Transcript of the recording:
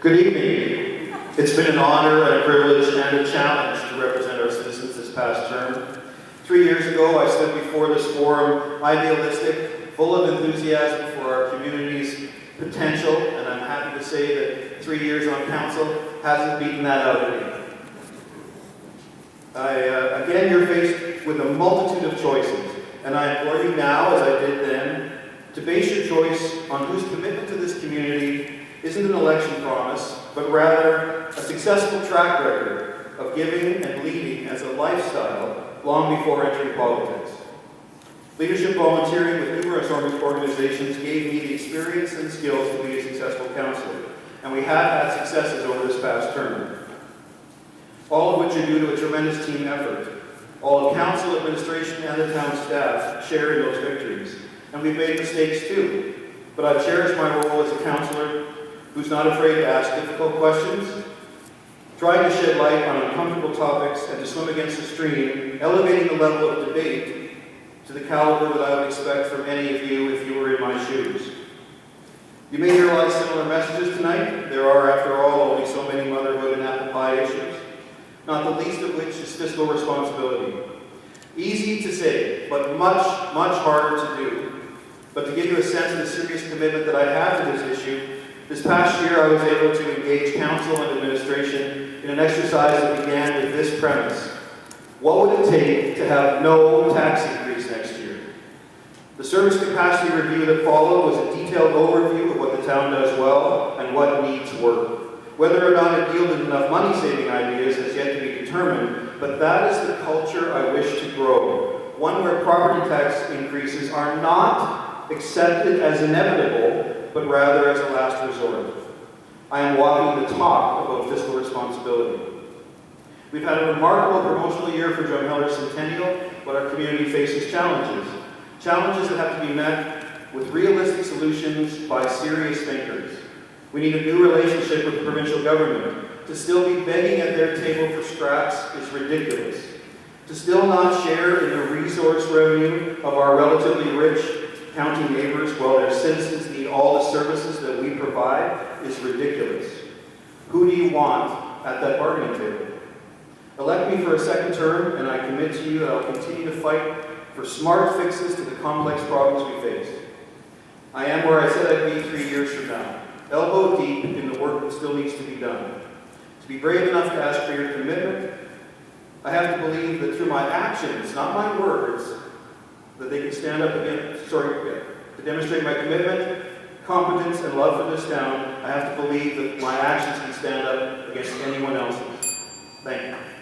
Good evening. It's been an honor and a privilege and a challenge to represent our citizens this past term. 3 years ago, I stood before this forum idealistic, full of enthusiasm for our community's potential, and I'm happy to say that 3 years on council hasn't beaten that out of me. Again, you're faced with a multitude of choices, and I implore you now, as I did then, to base your choice on whose commitment to this community isn't an election promise, but rather a successful track record of giving and leading as a lifestyle long before entering politics. Leadership volunteering with numerous organizations gave me the experience and skills to be a successful councillor, and we have had successes over this past term, all of which are due to a tremendous team effort. All of council, administration, and the town staff share in those victories, and we've made mistakes too, but I've cherished my role as a councillor who's not afraid to ask difficult questions, trying to shed light on uncomfortable topics and to swim against the stream, elevating the level of debate to the caliber that I would expect from any of you if you were in my shoes. You may hear a lot of similar messages tonight. There are, after all, only so many motherhood and apple pie issues, not the least of which is fiscal responsibility. Easy to say, but much, much harder to do. But to give you a sense of the serious commitment that I have to this issue, this past year I was able to engage council and administration in an exercise that began with this premise. What would it take to have no tax increase next year? The service capacity review that followed was a detailed overview of what the town does well and what needs work. Whether or not it yielded enough money-saving ideas has yet to be determined, but that is the culture I wish to grow. One where property tax increases are not accepted as inevitable, but rather as a last resort. I am walking the talk about fiscal responsibility. We've had a remarkable promotional year for Drumheller Centennial, but our community faces challenges. Challenges that have to be met with realistic solutions by serious thinkers. We need a new relationship with the provincial government. To still be begging at their table for scraps is ridiculous. To still not share in the resource revenue of our relatively rich county neighbors while their citizens need all the services that we provide is ridiculous. Who do you want at that bargaining table? Elect me for a second term, and I commit to you that I'll continue to fight for smart fixes to the complex problems we face. I am where I said I'd be 3 years from now, elbow deep in the work that still needs to be done. To be brave enough to ask for your commitment, I have to believe that through my actions, not my words, that they can stand up against, to demonstrate my commitment, competence, and love for this town. I have to believe that my actions can stand up against anyone else's. Thank you.